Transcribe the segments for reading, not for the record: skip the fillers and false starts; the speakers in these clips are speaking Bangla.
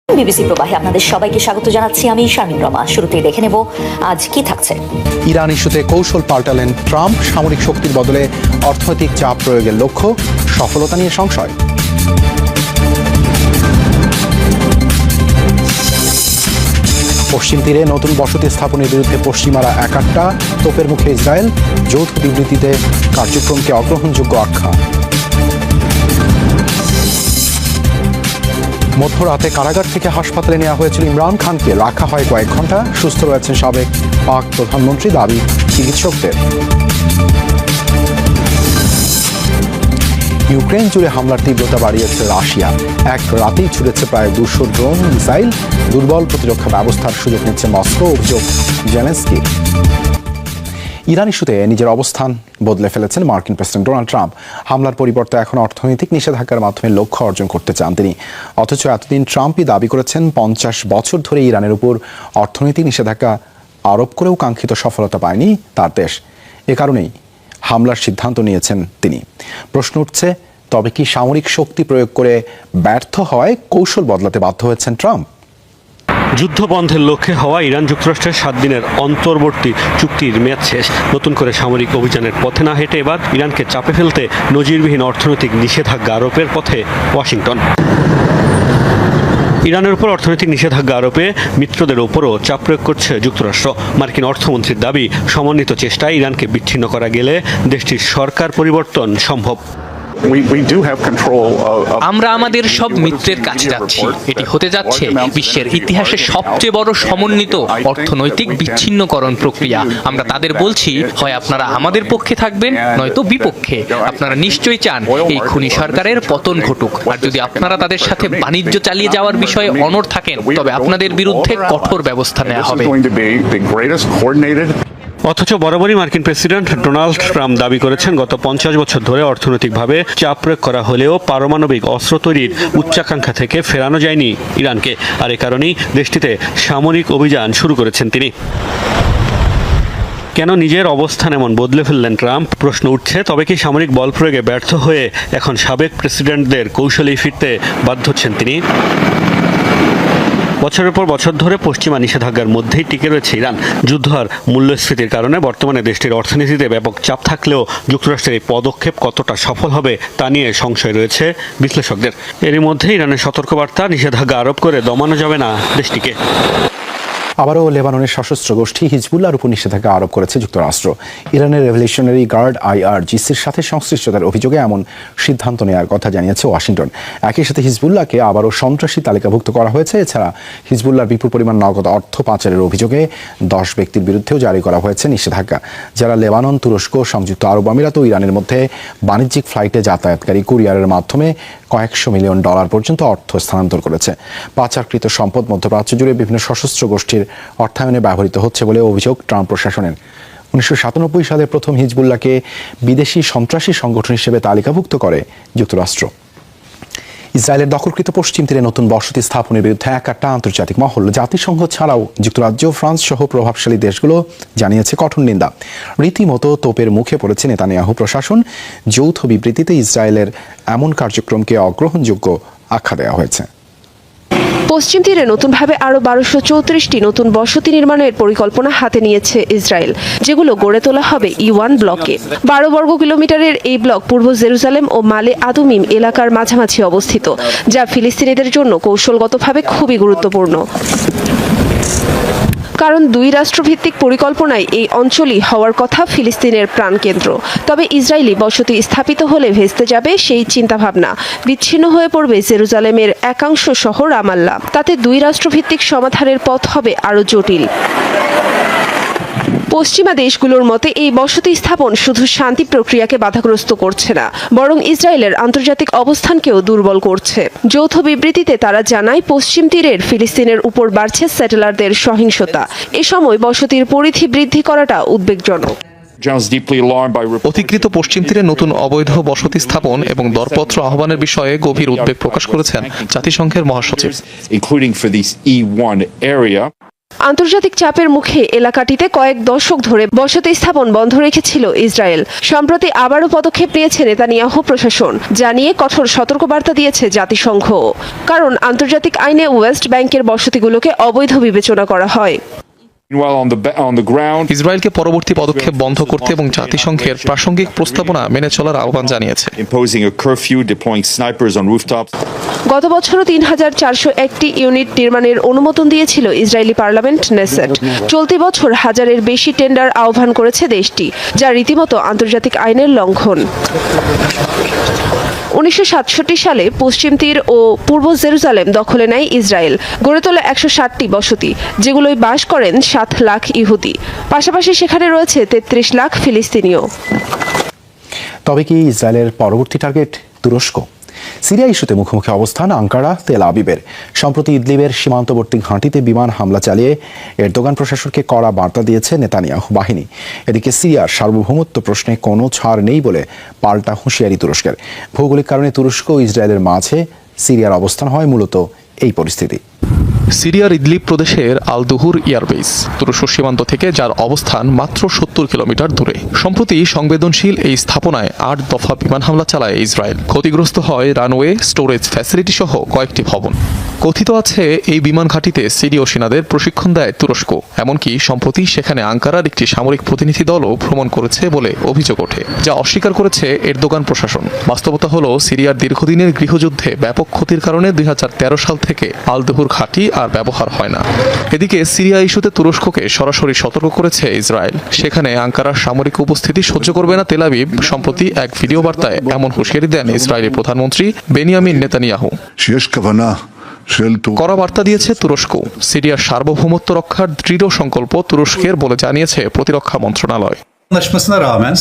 বিবিসি প্রবাহে আপনাদের সবাইকে স্বাগত জানাচ্ছি আমি শারমিন রমা। শুরুতেই দেখে নেব আজ কি থাকছে। ইরান ইস্যুতে কৌশল পাল্টালেন ট্রাম্প, সামরিক শক্তির বদলে অর্থনৈতিক চাপ প্রয়োগের লক্ষ্য, সফলতা নিয়ে সংশয়। পশ্চিম তীরে নতুন বসতি স্থাপনের বিরুদ্ধে পশ্চিমারা একাট্টা, তোপের মুখে ইসরায়েল, যৌথ বিবৃতিতে কার্যক্রমকে অগ্রহণযোগ্য আখ্যা। মধ্যরাতে কারাগার থেকে হাসপাতালে নেওয়া হয়েছিল ইমরান খানকে, রাখা হয় কয়েক ঘন্টা। সুস্থ রয়েছেন সাবেক পাক প্রধানমন্ত্রী, দাবি চিকিৎসকদের। ইউক্রেন জুড়ে হামলার তীব্রতা বাড়িয়েছে রাশিয়া, এক রাতেই ছুড়েছে প্রায় 200 ড্রোন মিসাইল। দুর্বল প্রতিরক্ষা ব্যবস্থার সুযোগ নিচ্ছে মস্কো, অভিযোগ জেলেনস্কি। ইরান ইস্যুতে নিজের অবস্থান বদলে ফেলেছেন মার্কিন প্রেসিডেন্ট ডোনাল্ড ট্রাম্প। হামলার পরিবর্তে এখন অর্থনৈতিক নিষেধাজ্ঞার মাধ্যমে লক্ষ্য অর্জন করতে চান তিনি। অথচ এতদিন ট্রাম্পই দাবি করেছেন 50 বছর ধরে ইরানের উপর অর্থনৈতিক নিষেধাজ্ঞা আরোপ করেও কাঙ্ক্ষিত সফলতা পায়নি তার দেশ। এ কারণেই হামলার সিদ্ধান্ত নিয়েছেন তিনি। প্রশ্ন উঠছে, তবে কি সামরিক শক্তি প্রয়োগ করে ব্যর্থ হওয়ায় কৌশল বদলাতে বাধ্য হয়েছেন ট্রাম্প? যুদ্ধ বন্ধের লক্ষ্যে হওয়া ইরান যুক্তরাষ্ট্রের 7 দিনের অন্তর্বর্তী চুক্তির মেয়াদ শেষ। নতুন করে সামরিক অভিযানের পথে না হেঁটে এবার ইরানকে চাপে ফেলতে নজিরবিহীন অর্থনৈতিক নিষেধাজ্ঞা আরোপের পথে ওয়াশিংটন। ইরানের উপর অর্থনৈতিক নিষেধাজ্ঞা আরোপে মিত্রদের ওপরও চাপ প্রয়োগ করছে যুক্তরাষ্ট্র। মার্কিন অর্থমন্ত্রীর দাবি, সমন্বিত চেষ্টায় ইরানকে বিচ্ছিন্ন করা গেলে দেশটির সরকার পরিবর্তন সম্ভব। আমরা আমাদের সব মিত্রের কাছে যাচ্ছি। এটি হতে যাচ্ছে বিশ্বের ইতিহাসে সবচেয়ে বড় সমন্বিত অর্থনৈতিক বিচ্ছিন্নকরণ প্রক্রিয়া। আমরা তাদের বলছি, হয় আপনারা আমাদের পক্ষে থাকবেন, নয়তো বিপক্ষে। আপনারা নিশ্চয়ই চান এই খুনি সরকারের পতন ঘটুক। আর যদি আপনারা তাদের সাথে বাণিজ্য চালিয়ে যাওয়ার বিষয়ে অনড় থাকেন, তবে আপনাদের বিরুদ্ধে কঠোর ব্যবস্থা নেওয়া হবে। অথচ বরাবরই মার্কিন প্রেসিডেন্ট ডোনাল্ড ট্রাম্প দাবি করেছেন, গত 50 বছর ধরে অর্থনৈতিকভাবে চাপ প্রয়োগ করা হলেও পারমাণবিক অস্ত্র তৈরির উচ্চাকাঙ্ক্ষা থেকে ফেরানো যায়নি ইরানকে। আর এ কারণেই দেশটিতে সামরিক অভিযান শুরু করেছেন তিনি। কেন নিজের অবস্থান এমন বদলে ফেললেন ট্রাম্প? প্রশ্ন উঠছে, তবে কি সামরিক বল প্রয়োগে ব্যর্থ হয়ে এখন সাবেক প্রেসিডেন্টদের কৌশলেই ফিরতে বাধ্য হচ্ছেন তিনি? বছরের পর বছর ধরে পশ্চিমা নিষেধাজ্ঞার মধ্যেই টিকে রয়েছে ইরান। যুদ্ধ আর মূল্যস্ফীতির কারণে বর্তমানে দেশটির অর্থনীতিতে ব্যাপক চাপ থাকলেও যুক্তরাষ্ট্রের এই পদক্ষেপ কতটা সফল হবে তা নিয়ে সংশয় রয়েছে বিশ্লেষকদের। এরই মধ্যে ইরানের সতর্কবার্তা, নিষেধাজ্ঞা আরোপ করে দমানো যাবে না দেশটিকে। আবারও লেবাননের সশস্ত্র গোষ্ঠী হিজবুল্লাহর উপর নিষেধাজ্ঞা আরোপ করেছে যুক্তরাষ্ট্র। ইরানের রেভলিউশনারি গার্ড IRGCর সাথে সংশ্লিষ্টতার অভিযোগে এমন সিদ্ধান্ত নেওয়ার কথা জানিয়েছে ওয়াশিংটন। একই সাথে হিজবুল্লাহকে আবারও সন্ত্রাসী তালিকাভুক্ত করা হয়েছে। এছাড়া হিজবুল্লাহর বিপুল পরিমাণ নগদ অর্থ পাচারের অভিযোগে 10 ব্যক্তির বিরুদ্ধেও জারি করা হয়েছে নিষেধাজ্ঞা, যারা লেবানন, তুরস্ক, সংযুক্ত আরব আমিরাত ও ইরানের মধ্যে বাণিজ্যিক ফ্লাইটে যাতায়াতকারী কুরিয়ারের মাধ্যমে কয়েকশো মিলিয়ন ডলার পর্যন্ত অর্থ স্থানান্তর করেছে। পাচারকৃত সম্পদ মধ্যপ্রাচ্য জুড়ে বিভিন্ন সশস্ত্র গোষ্ঠীর অর্থায়নে ব্যবহৃত হচ্ছে বলে অভিযোগ ট্রাম্প প্রশাসনের। 1997 সালে প্রথম হিজবুল্লাহকে বিদেশি সন্ত্রাসী সংগঠন হিসেবে তালিকাভুক্ত করে যুক্তরাষ্ট্র। ইসরায়েলের দখলকৃত পশ্চিম তীরে নতুন বসতি স্থাপনের বিরুদ্ধে একাট্টা আন্তর্জাতিক মহল। জাতিসংঘ ছাড়াও যুক্তরাজ্য, ফ্রান্স সহ প্রভাবশালী দেশগুলো জানিয়েছে কঠোর নিন্দা। রীতিমতো তোপের মুখে পড়েছে নেতানিয়াহু প্রশাসন। যৌথ বিবৃতিতে ইসরায়েলের এমন কার্যক্রমকে অগ্রহণযোগ্য আখ্যা দেওয়া হয়েছে। পশ্চিম তীরে নতুনভাবে আরও 1234টি নতুন বসতি নির্মাণের পরিকল্পনা হাতে নিয়েছে ইসরায়েল, যেগুলো গড়ে তোলা হবে E1 ব্লকে। 12 বর্গ কিলোমিটারের এই ব্লক পূর্ব জেরুজালেম ও মালে আদুমিম এলাকার মাঝামাঝি অবস্থিত, যা ফিলিস্তিনিদের জন্য কৌশলগতভাবে খুবই গুরুত্বপূর্ণ। কারণ 2 রাষ্ট্রভিত্তিক পরিকল্পনায় এই অঞ্চলই হওয়ার কথা ফিলিস্তিনের প্রাণকেন্দ্র। তবে ইসরায়েলি বসতি স্থাপিত হলে ভেস্তে যাবে সেই চিন্তাভাবনা। বিচ্ছিন্ন হয়ে পড়বে জেরুজালেমের একাংশ শহর রামাল্লা। তাতে 2 রাষ্ট্রভিত্তিক সমাধানের পথ হবে আরও জটিল। পশ্চিমা দেশগুলোর মতে এই বসতি স্থাপন শুধু শান্তি প্রক্রিয়াকে বাধাগ্রস্ত করছে না, বরং ইসরায়েলের আন্তর্জাতিক অবস্থানকেও দুর্বল করছে। যৌথ বিবৃতিতে তারা জানায়, পশ্চিম তীরের ফিলিস্তিনের উপর বাড়ছে সেটেলারদের সহিংসতা। এ সময় বসতির পরিধি বৃদ্ধি করাটা উদ্বেগজনক। অধিকৃত পশ্চিম তীরে নতুন অবৈধ বসতি স্থাপন এবং দরপত্র আহ্বানের বিষয়ে গভীর উদ্বেগ প্রকাশ করেছেন জাতিসংঘের মহাসচিব। আন্তর্জাতিক চাপের মুখে এলাকাটিতে কয়েক দশক ধরে বসতি স্থাপন বন্ধ রেখেছিল ইসরায়েল। সম্প্রতি আবারও পদক্ষেপ নিয়েছে নেতানিয়াহু প্রশাসন, জানিয়ে কঠোর সতর্কবার্তা দিয়েছে জাতিসংঘ। কারণ আন্তর্জাতিক আইনে ওয়েস্ট ব্যাংকের বসতিগুলোকে অবৈধ বিবেচনা করা হয়। ইসরায়েলকে পরবর্তী পদক্ষেপ বন্ধ করতে এবং জাতিসংঘের প্রাসঙ্গিক প্রস্তাবনা মেনে চলার আহ্বান জানিয়েছে। গত বছরও ৩,৪০১টি ইউনিট নির্মাণের অনুমোদন দিয়েছিল ইসরায়েলি পার্লামেন্ট নেসেট। চলতি বছর হাজারের বেশি টেন্ডার আহ্বান করেছে দেশটি, যা রীতিমতো আন্তর্জাতিক আইনের লঙ্ঘন। 1967 সালে পশ্চিম তীর ও পূর্ব জেরুজালেম দখলে নেয় ইসরায়েল, গড়ে তোলে 160টি বসতি, যেগুলোয় বাস করেন 7 লাখ ইহুদি। পাশাপাশি সেখানে রয়েছে 33 লাখ ফিলিস্তিনিও। তবে কি ইসরায়েলের পরবর্তী টার্গেট তুরস্ক? সিরিয়া ইস্যুতে মুখোমুখি অবস্থান আঙ্কারা তেল আবিবের। সম্প্রতি ইদলিবের সীমান্তবর্তী ঘাঁটিতে বিমান হামলা চালিয়ে এরদোগান প্রশাসনকে কড়া বার্তা দিয়েছে নেতানিয়াহু বাহিনী। এদিকে সিরিয়ার সার্বভৌমত্ব প্রশ্নে কোনো ছাড় নেই বলে পাল্টা হুঁশিয়ারি তুরস্কের। ভৌগোলিক কারণে তুরস্ক ও ইসরায়েলের মাঝে সিরিয়ার অবস্থান হয় মূলত এই পরিস্থিতি। সিরিয়ার ইদলিব প্রদেশের আল দুহুর এয়ারবেস তুরস্ক সীমান্ত থেকে, যার অবস্থান মাত্র 70 কিলোমিটার দূরে। সম্প্রতি সংবেদনশীল এই স্থাপনায় 8 দফা বিমান হামলা চালায় ইসরায়েল। ক্ষতিগ্রস্ত হয় রানওয়ে, স্টোরেজ ফ্যাসিলিটি সহ কয়েকটি ভবন। কথিত আছে এই বিমান ঘাঁটিতে সিরীয় সেনাদের প্রশিক্ষণ দেয় তুরস্ক। এমনকি সম্প্রতি সেখানে আঙ্কারার একটি সামরিক প্রতিনিধি দলও ভ্রমণ করেছে বলে অভিযোগ ওঠে, যা অস্বীকার করেছে এরদোগান প্রশাসন। বাস্তবতা হলো, সিরিয়ার দীর্ঘদিনের গৃহযুদ্ধে ব্যাপক ক্ষতির কারণে 2013 সাল থেকে আল দুহুর ঘাঁটি আর ব্যবহার হয় না। এদিকে সিরিয়া ইস্যুতে তুরস্ককে সরাসরি সতর্ক করেছে ইসরায়েল। সেখানে আঙ্কারার সামরিক উপস্থিতি সহ্য করবে না তেল আবিব। সম্প্রতি এক ভিডিও বার্তায় এমন হুঁশিয়ারি দেন ইসরায়েলি প্রধানমন্ত্রী বেনিয়ামিন নেতানিয়াহু। কড়া বার্তা দিয়েছে তুরস্ক। সিরিয়ার সার্বভৌমত্ব রক্ষার দৃঢ় সংকল্প তুরস্কের বলে জানিয়েছে প্রতিরক্ষা মন্ত্রণালয়।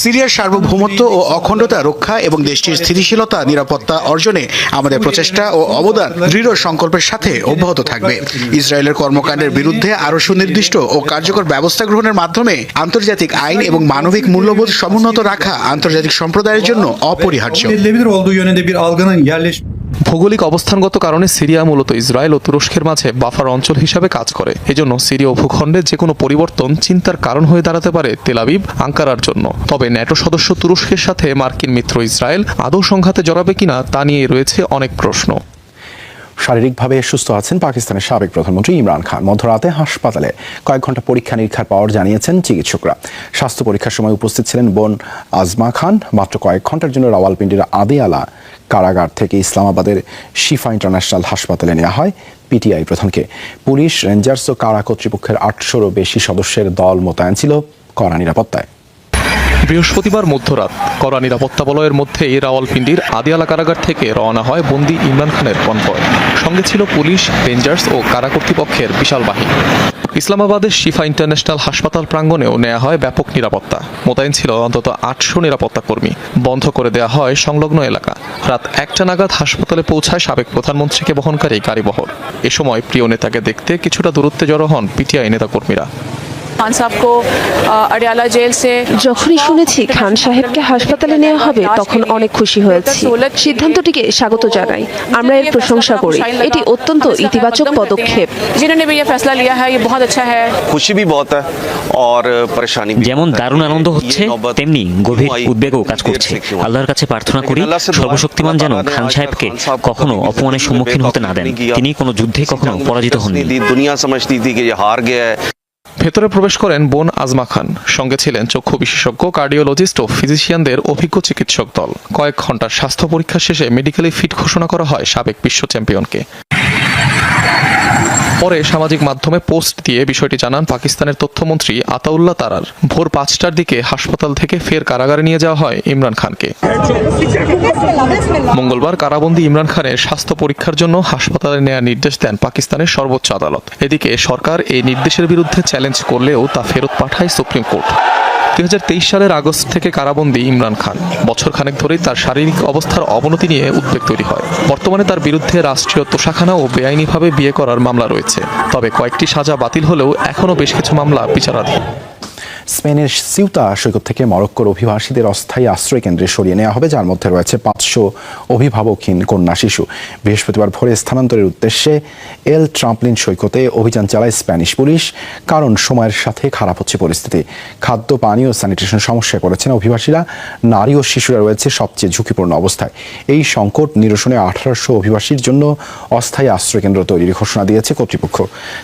সিরিয়ার সার্বভৌমত্ব ও অখণ্ডতা রক্ষা এবং দেশটির স্থিতিশীলতা নিরাপত্তা অর্জনে আমাদের প্রচেষ্টা ও অবদান দৃঢ় সংকল্পের সাথে অব্যাহত থাকবে। ইসরায়েলের কর্মকাণ্ডের বিরুদ্ধে আরও সুনির্দিষ্ট ও কার্যকর ব্যবস্থা গ্রহণের মাধ্যমে আন্তর্জাতিক আইন এবং মানবিক মূল্যবোধ সমুন্নত রাখা আন্তর্জাতিক সম্প্রদায়ের জন্য অপরিহার্য। ভৌগোলিক অবস্থানগত কারণে সিরিয়া মূলত ইসরায়েল ও তুরস্কের মাঝে বাফার অঞ্চল হিসাবে কাজ করে। এজন্য সিরীয় ভূখণ্ডে যে কোনো পরিবর্তন চিন্তার কারণ হয়ে দাঁড়াতে পারে তেল আবিব, আঙ্কারার জন্য। তবে ন্যাটো সদস্য তুরস্কের সাথে মার্কিন মিত্র ইসরায়েল আদৌ সংঘাতে জড়াবে কিনা তা নিয়ে রয়েছে অনেক প্রশ্ন। শারীরিকভাবে সুস্থ আছেন পাকিস্তানের সাবেক প্রধানমন্ত্রী ইমরান খান। মধ্যরাতে হাসপাতালে কয়েক ঘন্টা পরীক্ষা নিরীক্ষার পর জানিয়েছেন চিকিৎসকরা। স্বাস্থ্য পরীক্ষার সময় উপস্থিত ছিলেন বোন আজমা খান। মাত্র কয়েক ঘন্টার জন্য রাওয়ালপিন্ডির আদিয়ালা কারাগার থেকে ইসলামাবাদের শিফা ইন্টারন্যাশনাল হাসপাতালে নেওয়া হয় পিটিআই প্রধানকে। পুলিশ, রেঞ্জার্স ও কারা কর্তৃপক্ষের 800-রও বেশি সদস্যের দল মোতায়েন ছিল কড়া নিরাপত্তায়। বৃহস্পতিবার মধ্যরাত কড়া নিরাপত্তা বলয়ের মধ্যেই রাওয়ালপিন্ডির আদিয়ালা কারাগার থেকে রওনা হয় বন্দী ইমরান খানের কনভয়। সঙ্গে ছিল পুলিশ, রেঞ্জার্স ও কারা কর্তৃপক্ষের বিশাল বাহিনী। ইসলামাবাদের শিফা ইন্টারন্যাশনাল হাসপাতাল প্রাঙ্গণেও নেওয়া হয় ব্যাপক নিরাপত্তা। মোতায়েন ছিল অন্তত 800 নিরাপত্তা কর্মী। বন্ধ করে দেওয়া হয় সংলগ্ন এলাকা। রাত 1টা নাগাদ হাসপাতালে পৌঁছায় সাবেক প্রধানমন্ত্রীকে বহনকারী গাড়িবহর। এ সময় প্রিয় নেতাকে দেখতে কিছুটা দূরত্বে জড়ো হন পিটিআই নেতাকর্মীরা। যখনই শুনেছি খান সাহেবকে হাসপাতালে নেওয়া হবে, তখন অনেক খুশি হয়েছি। সিদ্ধান্তটিকে স্বাগত জানাই। আমরা এর প্রশংসা করি। এটি অত্যন্ত ইতিবাচক পদক্ষেপ। যেমন দারুণ আনন্দ হচ্ছে, তেমনি গভীর উদ্বেগও কাজ করছে। আল্লাহর কাছে প্রার্থনা করি সর্বশক্তিমান যেন খান সাহেবকে কখনো অপমানের সম্মুখীন হতে না দেন। তিনি কোনো যুদ্ধে কখনো পরাজিত হননি। ভেতরে প্রবেশ করেন বোন আজমা খান। সঙ্গে ছিলেন চক্ষু বিশেষজ্ঞ, কার্ডিওলজিস্ট ও ফিজিশিয়ানদের অভিজ্ঞ চিকিৎসক দল। কয়েক ঘন্টার স্বাস্থ্য পরীক্ষা শেষে মেডিকেলি ফিট ঘোষণা করা হয় সাবেক বিশ্ব চ্যাম্পিয়নকে। পরে সামাজিক মাধ্যমে পোস্ট দিয়ে বিষয়টি জানান পাকিস্তানের তথ্যমন্ত্রী আতাউল্লাহ তারার। ভোর 5টার দিকে হাসপাতাল থেকে ফের কারাগারে নিয়ে যাওয়া হয় ইমরান খানকে। মঙ্গলবার কারাবন্দী ইমরান খানের স্বাস্থ্য পরীক্ষার জন্য হাসপাতালে নেওয়ার নির্দেশ দেন পাকিস্তানের সর্বোচ্চ আদালত। এদিকে সরকার এই নির্দেশের বিরুদ্ধে চ্যালেঞ্জ করলেও তা ফেরত পাঠায় সুপ্রিম কোর্ট। 2023 সালের আগস্ট থেকে কারাবন্দী ইমরান খান। বছর খানেক ধরেই তার শারীরিক অবস্থার অবনতি নিয়ে উদ্বেগ তৈরি হয়। বর্তমানে তার বিরুদ্ধে রাষ্ট্রীয় তোষাখানা ও বেআইনিভাবে বিয়ে করার মামলা রয়েছে। তবে কয়েকটি সাজা বাতিল হলেও এখনও বেশ কিছু মামলা বিচারাধীন। স্পেনের সিউতা সৈকত থেকে মরক্কোর অভিবাসীদের অস্থায়ী আশ্রয় কেন্দ্রে সরিয়ে নেওয়া হবে, যার মধ্যে রয়েছে 500 অভিভাবকহীন কন্যা শিশু। বৃহস্পতিবার ভোরে স্থানান্তরের উদ্দেশ্যে এল ট্রাম্পলিন সৈকতে অভিযান চালায় স্প্যানিশ পুলিশ, কারণ সময়ের সাথে খারাপ হচ্ছে পরিস্থিতি। খাদ্য, পানি ও স্যানিটেশন সমস্যায় পড়েছেন অভিবাসীরা। নারী ও শিশুরা রয়েছে সবচেয়ে ঝুঁকিপূর্ণ অবস্থায়। এই সংকট নিরসনে 1800 অভিবাসীর জন্য অস্থায়ী আশ্রয়কেন্দ্র তৈরির ঘোষণা দিয়েছে কর্তৃপক্ষ।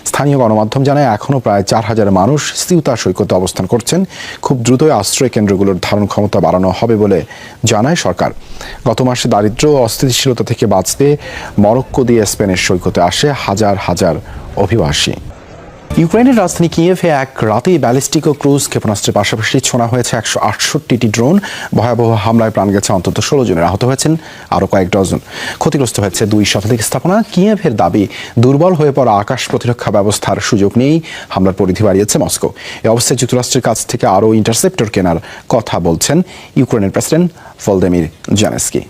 স্থানীয় গণমাধ্যম জানায় এখনও প্রায় 4000 মানুষ সিউতা সৈকতে অবস্থান করছেন। খুব দ্রুতই আশ্রয় কেন্দ্রগুলোর ধারণ ক্ষমতা বাড়ানো হবে বলে জানায় সরকার। গত মাসে দারিদ্র্য ও অস্থিতিশীলতা থেকে বাঁচতে মরক্কো দিয়ে স্পেনের সৈকতে আসে হাজার হাজার অভিবাসী। ইউক্রেনের রাজধানী কিয়েভে এক রাতেই ব্যালিস্টিক ও ক্রুজ ক্ষেপণাস্ত্রের পাশাপাশি ছোড়া হয়েছে 168টি ড্রোন। ভয়াবহ হামলায় প্রাণ গেছে অন্তত 16 জনের, আহত হয়েছেন আরও কয়েক ডজন। ক্ষতিগ্রস্ত হয়েছে 2 শতাধিক স্থাপনা। কিয়েভের দাবি, দুর্বল হয়ে পড়া আকাশ প্রতিরক্ষা ব্যবস্থার সুযোগ নেই হামলার পরিধি বাড়িয়েছে মস্কো। এই অবস্থায় যুক্তরাষ্ট্রের কাছ থেকে আরও ইন্টারসেপ্টর কেনার কথা বলছেন ইউক্রেনের প্রেসিডেন্ট ভলোদিমির জেলেনস্কি।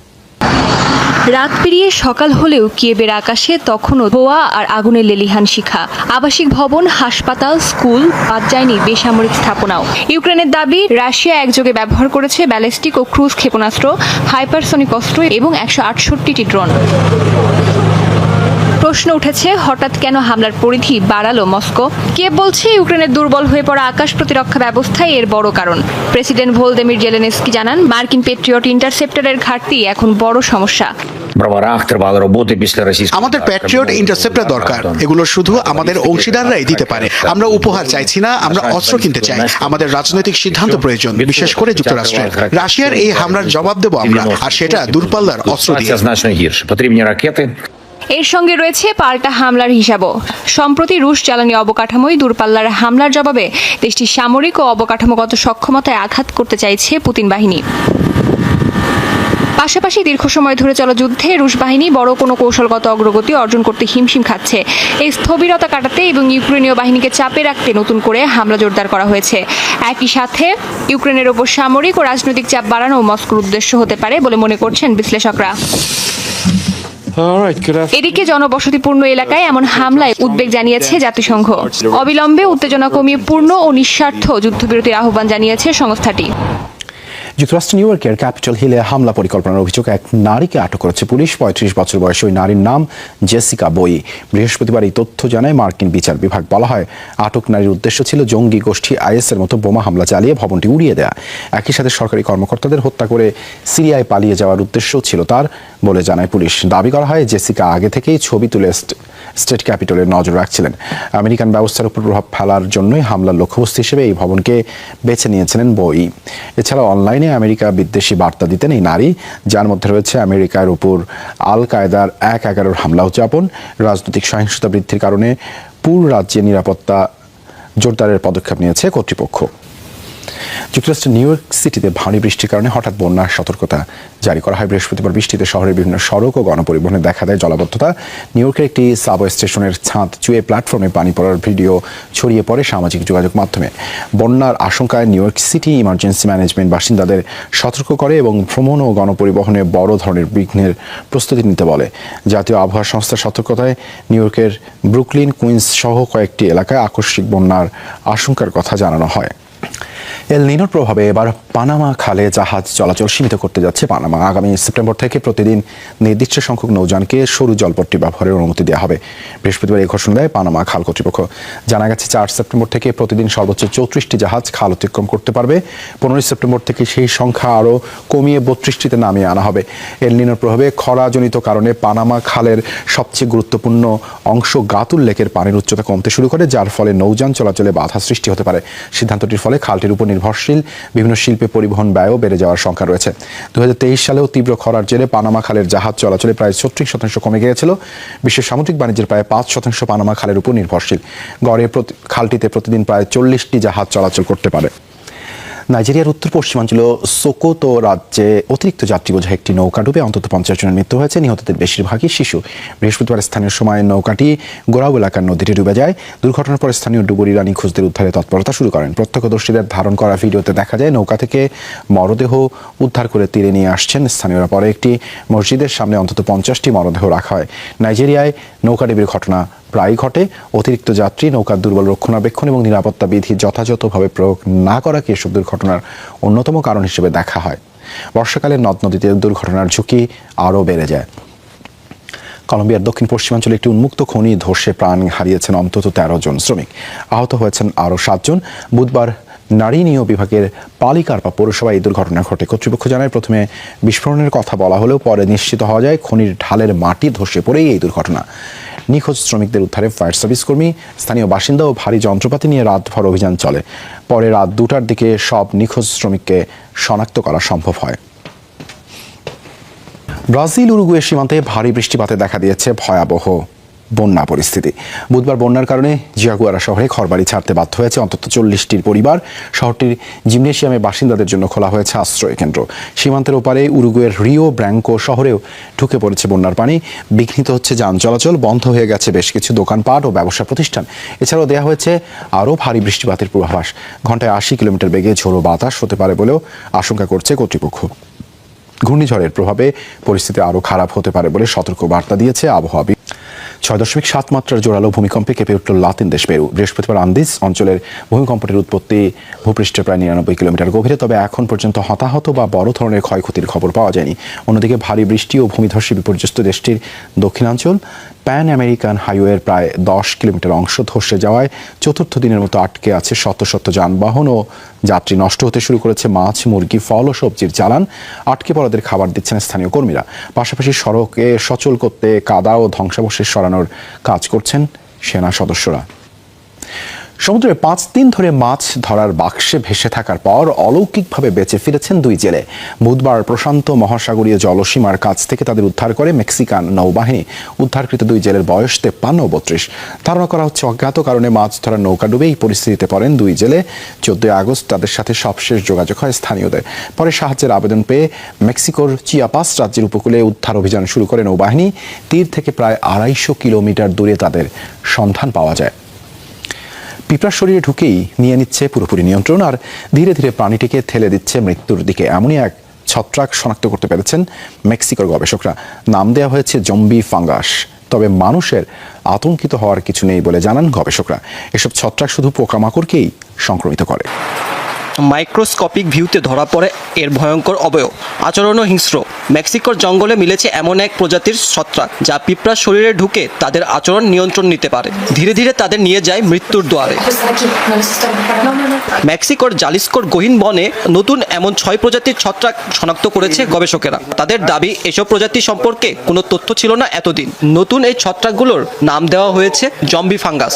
রাত পেরিয়ে সকাল হলেও কিয়েভের আকাশে তখনও ধোঁয়া আর আগুনের লেলিহান শিখা। আবাসিক ভবন, হাসপাতাল, স্কুল, বাদ যায়নি বেসামরিক স্থাপনাও। ইউক্রেনের দাবি, রাশিয়া একযোগে ব্যবহার করেছে ব্যালিস্টিক ও ক্রুজ ক্ষেপণাস্ত্র, হাইপারসনিক অস্ত্র এবং 168টি ড্রোন। প্রশ্ন উঠেছে, হঠাৎ কেন হামলার পরিধি বাড়ালো মস্কো? কিয়েভ বলছে ইউক্রেনের দুর্বল হয়ে পড়া আকাশ প্রতিরক্ষা ব্যবস্থাই এর বড় কারণ। প্রেসিডেন্ট ভলোদিমির জেলেনস্কি জানান, মার্কিন পেট্রিয়ট ইন্টারসেপ্টরের ঘাটতি এখন বড় সমস্যা। আমাদের প্যাট্রিয়ট ইন্টারসেপ্টর দরকার। এগুলো শুধু আমাদের অংশীদাররাই দিতে পারে। আমরা উপহার চাইছি না, আমরা অস্ত্র কিনতে চাই। আমাদের রাজনৈতিক সিদ্ধান্ত প্রয়োজন, বিশেষ করে যুক্তরাষ্ট্রের। রাশিয়ার এই হামলার জবাব দেব আমরা, আর সেটা দূরপাল্লার অস্ত্র দিয়ে। এর সঙ্গে রয়েছে পাল্টা হামলার হিসাবও। সম্প্রতি রুশ জ্বালানি অবকাঠামোয় দূরপাল্লার হামলার জবাবে দেশটির সামরিক ও অবকাঠামোগত সক্ষমতায় আঘাত করতে চাইছে পুতিন বাহিনী। পাশাপাশি দীর্ঘ সময় ধরে চলা যুদ্ধে রুশ বাহিনী বড় কোনো কৌশলগত অগ্রগতি অর্জন করতে হিমশিম খাচ্ছে। এই স্থবিরতা কাটাতে এবং ইউক্রেনীয় বাহিনীকে চাপে রাখতে নতুন করে হামলা জোরদার করা হয়েছে। একই সাথে ইউক্রেনের ওপর সামরিক ও রাজনৈতিক চাপ বাড়ানো মস্কোর উদ্দেশ্য হতে পারে বলে মনে করছেন বিশ্লেষকরা। এদিকে জনবসতিপূর্ণ এলাকায় এমন হামলায় উদ্বেগ জানিয়েছে জাতিসংঘ। অবিলম্বে উত্তেজনা কমিয়ে পূর্ণ ও নিঃস্বার্থ যুদ্ধবিরতির আহ্বান জানিয়েছে সংস্থাটি। যুক্তরাষ্ট্র নিউ ইয়র্কের ক্যাপিটল হিলে হামলা পরিকল্পনার অভিযোগে এক নারীকে আটক করেছে পুলিশ। 35 বছর বয়সী ওই নারীর নাম জেসিকা বোয়ি। বৃহস্পতিবার এই তথ্য জানায় মার্কিন বিচার বিভাগ। বলা হয়, আটক নারীর উদ্দেশ্য ছিল জঙ্গি গোষ্ঠী আইএসের মতো বোমা হামলা চালিয়ে ভবনটি উড়িয়ে দেয়া। একই সাথে সরকারি কর্মকর্তাদের হত্যা করে সিরিয়ায় পালিয়ে যাওয়ার উদ্দেশ্যও ছিল তার বলে জানায় পুলিশ। দাবি করা হয়, জেসিকা আগে থেকেই ছবি তুলে স্টেট ক্যাপিটলের নজর রাখছিলেন। আমেরিকান ব্যবস্থার উপর প্রভাব ফেলার জন্যই হামলার লক্ষ্যবস্তু হিসেবে এই ভবনকে বেছে নিয়েছিলেন বোয়ি। এছাড়া অনলাইনে আমেরিকা বিদ্বেষী বার্তা দিতেন এই নারী, যার মধ্যে রয়েছে আমেরিকার উপর আল কায়দার 1/11 হামলা উদযাপন। রাজনৈতিক সহিংসতা বৃদ্ধির কারণে পুরো রাজ্যে নিরাপত্তা জোরদারের পদক্ষেপ নিয়েছে কর্তৃপক্ষ। যুক্তরাষ্ট্রের নিউ ইয়র্ক সিটিতে ভারী বৃষ্টির কারণে হঠাৎ বন্যার সতর্কতা জারি করা হয়। বৃহস্পতিবার বৃষ্টিতে শহরের বিভিন্ন সড়ক ও গণপরিবহনে দেখা দেয় জলাবদ্ধতা। নিউ ইয়র্কের একটি সাবওয়ে স্টেশনের ছাদ চুয়ে প্ল্যাটফর্মে পানি পড়ার ভিডিও ছড়িয়ে পড়ে সামাজিক যোগাযোগ মাধ্যমে। বন্যার আশঙ্কায় new York city emergency management বাসিন্দাদের সতর্ক করে এবং ভ্রমণ ও গণপরিবহনে বড় ধরনের বিঘ্নের প্রস্তুতি নিতে বলে। জাতীয় আবহাওয়া সংস্থার সতর্কতায় নিউ ইয়র্কের ব্রুকলিন, কুইন্স সহ কয়েকটি এলাকায় আকস্মিক বন্যার আশঙ্কার কথা জানানো হয়। এল নিনোর প্রভাবে এবার পানামা খালে জাহাজ চলাচল সীমিত করতে যাচ্ছে পানামা। আগামী সেপ্টেম্বর থেকে প্রতিদিন নির্দিষ্ট সংখ্যক নৌযানকে সরু জলপট্টি ব্যবহারের অনুমতি দেওয়া হবে। বৃহস্পতিবার এই ঘোষণা দেয় পানামা খাল কর্তৃপক্ষ। জানা গেছে 4 সেপ্টেম্বর থেকে প্রতিদিন সর্বোচ্চ 34টি জাহাজ খাল অতিক্রম করতে পারবে। 15 সেপ্টেম্বর থেকে সেই সংখ্যা আরও কমিয়ে 32টিতে নামিয়ে আনা হবে। এল নিনোর প্রভাবে খরাজনিত কারণে পানামা খালের সবচেয়ে গুরুত্বপূর্ণ অংশ গাতুল লেকের পানির উচ্চতা কমতে শুরু করে, যার ফলে নৌযান চলাচলে বাধা সৃষ্টি হতে পারে। সিদ্ধান্তটির ফলে খালটির উপর নির্ভরশীল বিভিন্ন শিল্পে পরিবহন ব্যয়ও বেড়ে যাওয়ার শঙ্কা রয়েছে। 2023 সালেও তীব্র খরার জেরে পানামা খালের জাহাজ চলাচলে প্রায় 36% কমে গিয়েছিল। বিশ্বের সামুদ্রিক বাণিজ্যের প্রায় 5% পানামা খালের উপর নির্ভরশীল। গড়ে খালটিতে প্রতিদিন প্রায় 40টি জাহাজ চলাচল করতে পারে। নাইজেরিয়ার উত্তর পশ্চিমাঞ্চল সোকোতো রাজ্যে অতিরিক্ত যাত্রী বোঝাই একটি নৌকা ডুবে অন্তত 50 জনের মৃত্যু হয়েছে। নিহতদের বেশিরভাগই শিশু। বৃহস্পতিবার স্থানীয় সময় নৌকাটি গোরাও এলাকার নদীতে ডুবে যায়। দুর্ঘটনার পর স্থানীয় ডুবুরিরা নিখোঁজদের উদ্ধারে তৎপরতা শুরু করেন। প্রত্যক্ষদর্শীদের ধারণ করা ভিডিওতে দেখা যায় নৌকা থেকে মরদেহ উদ্ধার করে তীরে নিয়ে আসছেন স্থানীয়রা। পরে একটি মসজিদের সামনে অন্তত 50টি মরদেহ রাখা হয়। নাইজেরিয়ায় নৌকাডুবির ঘটনা প্রায় ঘটে। অতিরিক্ত যাত্রী, নৌকার দুর্বল রক্ষণাবেক্ষণ এবং নিরাপত্তা বিধি যথাযথভাবে প্রয়োগ না করাকে এসব দুর্ঘটনার অন্যতম কারণ হিসেবে দেখা হয়। বর্ষাকালে নদ নদীতে দুর্ঘটনার ঝুঁকি আরও বেড়ে যায়। কলম্বিয়ার দক্ষিণ পশ্চিমাঞ্চলে একটি উন্মুক্ত খনি ধসে প্রাণ হারিয়েছেন অন্তত 13 জন শ্রমিক, আহত হয়েছেন আরও 7 জন। বুধবার নারিনিও বিভাগের পালিকার্পা পৌরসভায় এই দুর্ঘটনা ঘটে। কর্তৃপক্ষ জানায় প্রথমে বিস্ফোরণের কথা বলা হলেও পরে নিশ্চিত হওয়া যায় খনির ঢালের মাটি ধসে পড়েই এই দুর্ঘটনা। নিখোঁজ শ্রমিকদের উদ্ধারে ফায়ার সার্ভিস কর্মী, স্থানীয় বাসিন্দা ও ভারী যন্ত্রপাতি নিয়ে রাতভর অভিযান চলে। পরে রাত 2টার দিকে সব নিখোঁজ শ্রমিককে শনাক্ত করা সম্ভব হয়। ব্রাজিল উরুগুয়ে সীমান্তে ভারী বৃষ্টিপাতে দেখা দিয়েছে ভয়াবহ বন্যা পরিস্থিতি। বুধবার বন্যার কারণে জিয়াগুয়ারা শহরে ঘরবাড়ি ছাড়তে বাধ্য হয়েছে অন্তত 40টির পরিবার। শহরটির জিমনেশিয়ামে বাসিন্দাদের জন্য খোলা হয়েছে আশ্রয় কেন্দ্র। সীমান্তের ওপারে উরুগুয়ের রিও ব্র্যাঙ্কো শহরেও ঢুকে পড়েছে বন্যার পানি। বিঘ্নিত হচ্ছে যান চলাচল, বন্ধ হয়ে গেছে বেশ কিছু দোকানপাট ও ব্যবসা প্রতিষ্ঠান। এছাড়াও দেওয়া হয়েছে আরও ভারী বৃষ্টিপাতের পূর্বাভাস। ঘন্টায় 80 কিলোমিটার বেগে ঝোড়ো বাতাস হতে পারে বলেও আশঙ্কা করছে কর্তৃপক্ষ। ঘূর্ণিঝড়ের প্রভাবে পরিস্থিতি আরও খারাপ হতে পারে বলে সতর্ক বার্তা দিয়েছে আবহাওয়া। 6.7 মাত্রার জোরালো ভূমিকম্পে কেঁপে উঠল লাতিন দেশ পেরু। বৃহস্পতিবার আন্দিজ অঞ্চলের ভূমিকম্পটির উৎপত্তি ভূপৃষ্ঠের প্রায় 99 কিলোমিটার গভীরে, তবে এখন পর্যন্ত হতাহত বা বড় ধরনের ক্ষয়ক্ষতির খবর পাওয়া যায়নি। অন্যদিকে ভারী বৃষ্টি ও ভূমিধসে বিপর্যস্ত দেশটির দক্ষিণাঞ্চল প্যান আমেরিকান হাইওয়ের প্রায় 10 কিলোমিটার অংশ ধসে যাওয়ায় চতুর্থ দিনের মতো আটকে আছে শত শত যানবাহন ও যাত্রী। নষ্ট হতে শুরু করেছে মাছ, মুরগি, ফল ও সবজির চালান। আটকে পড়াদের খাবার দিচ্ছেন স্থানীয় কর্মীরা। পাশাপাশি সড়কে সচল করতে কাদা ও ধ্বংসাবশেষ সরানোর কাজ করছেন সেনা সদস্যরা। সমুদ্রে 5 দিন ধরে মাছ ধরার বাক্সে ভেসে থাকার পর অলৌকিকভাবে বেঁচে ফিরেছেন 2 জেলে। বুধবার প্রশান্ত মহাসাগরীয় জলসীমার কাছ থেকে তাদের উদ্ধার করে মেক্সিকান নৌবাহিনী। উদ্ধারকৃত 2 জেলের বয়স 53 ও 32। ধারণা করা হচ্ছে অজ্ঞাত কারণে মাছ ধরার নৌকা ডুবে এই পরিস্থিতিতে পড়েন 2 জেলে। 14 আগস্ট তাদের সাথে সবশেষ যোগাযোগ হয় স্থানীয়দের। পরে সাহায্যের আবেদন পেয়ে মেক্সিকোর চিয়াপাস রাজ্যের উপকূলে উদ্ধার অভিযান শুরু করে নৌবাহিনী। তীর থেকে প্রায় 250 কিলোমিটার দূরে তাদের সন্ধান পাওয়া যায়। পিঁপড়ার শরীরে ঢুকেই নিয়ে নিচ্ছে পুরোপুরি নিয়ন্ত্রণ আর ধীরে ধীরে প্রাণীটিকে ঠেলে দিচ্ছে মৃত্যুর দিকে। এমনই এক ছত্রাক শনাক্ত করতে পেরেছেন মেক্সিকোর গবেষকরা। নাম দেওয়া হয়েছে জম্বি ফাঙ্গাস। তবে মানুষের আতঙ্কিত হওয়ার কিছু নেই বলে জানান গবেষকরা। এসব ছত্রাক শুধু পোকামাকড়কেই সংক্রমিত করে। মাইক্রোস্কোপিক ভিউতে ধরা পড়ে এর ভয়ঙ্কর অবয়ব। আচরণও হিংস্র। মেক্সিকোর জঙ্গলে মিলেছে এমন এক প্রজাতির ছত্রাক যা পিঁপড়ার শরীরে ঢুকে তাদের আচরণ নিয়ন্ত্রণ নিতে পারে। ধীরে ধীরে তাদের নিয়ে যায় মৃত্যুর দুয়ারে। মেক্সিকোর জালিস্কোর গহীন বনে নতুন এমন 6 প্রজাতির ছত্রাক শনাক্ত করেছে গবেষকেরা। তাদের দাবি এসব প্রজাতি সম্পর্কে কোনো তথ্য ছিল না এতদিন। নতুন এই ছত্রাকগুলোর নাম দেওয়া হয়েছে জম্বি ফাঙ্গাস।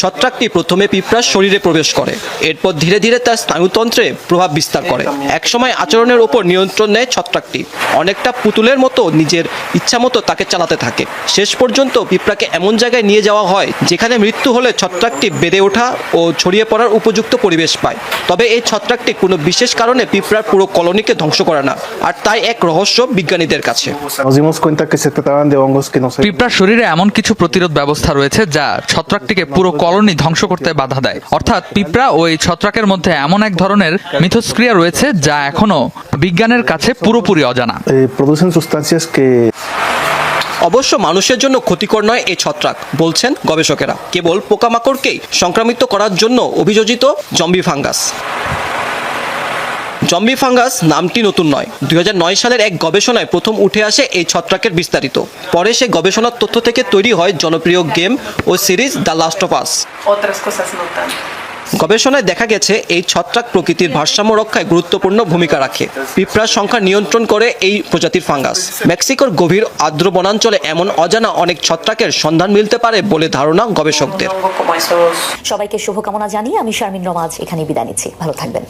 ছত্রাকটি প্রথমে পিঁপড়ার শরীরে প্রবেশ করে, এরপর ধীরে ধীরে তার স্নায়ুতন্ত্রে প্রভাব বিস্তার করে। একসময় আচরণের ওপর নিয়ন্ত্রণ নেয় ছত্রাকটি। অনেকটা পুতুলের মতো নিজের ইচ্ছামতো তাকে চালাতে থাকে। শেষ পর্যন্ত পিঁপড়াকে এমন জায়গায় নিয়ে যাওয়া হয় যেখানে মৃত্যু হলে ছত্রাকটি বেড়ে ওঠা ও ছড়িয়ে পড়ার উপযুক্ত পরিবেশ পায়। তবে এই ছত্রাকটি কোনো বিশেষ কারণে পিঁপড়ার পুরো কলোনিকে ধ্বংস করে না, আর তাই এক রহস্য বিজ্ঞানীদের কাছে। পিঁপড়ার শরীরে এমন কিছু প্রতিরোধ ব্যবস্থা রয়েছে যা ছত্রাকটিকে পুরো কলোনি ধ্বংস করতে বাধা দেয়। অর্থাৎ পিঁপড়া ও এই ছত্রাকের মধ্যে এমন এক ধরনের মিথস্ক্রিয়া রয়েছে যা এখনো বিজ্ঞানের কাছে পুরোপুরি অজানা। অবশ্য মানুষের জন্য ক্ষতিকর নয় এই ছত্রাক, বলছেন গবেষকেরা। কেবল পোকামাকড়কেই সংক্রামিত করার জন্য অভিযোজিত জম্বি ফাঙ্গাস। জম্বি ফাঙ্গাস নামটি নতুন নয়। 2009 সালের এক গবেষণায় প্রথম উঠে আসে এই ছত্রাকের বিস্তারিত। পরে সে গবেষণার তথ্য থেকে তৈরি হয় জনপ্রিয় গেম ও series the last of us. গবেষণায় দেখা গেছে এই ছত্রাক প্রকৃতির ভারসাম্য রক্ষায় গুরুত্বপূর্ণ ভূমিকা রাখে। পিঁপড়ার সংখ্যা নিয়ন্ত্রণ করে এই প্রজাতির ফাঙ্গাস। মেক্সিকোর গভীর আর্দ্র বনাঞ্চলে এমন অজানা অনেক ছত্রাকের সন্ধান মিলতে পারে বলে ধারণা গবেষকদের। সবাইকে শুভকামনা জানিয়ে আমি শারমিন রমাজ এখানে বিদায় নিচ্ছি। ভালো থাকবেন।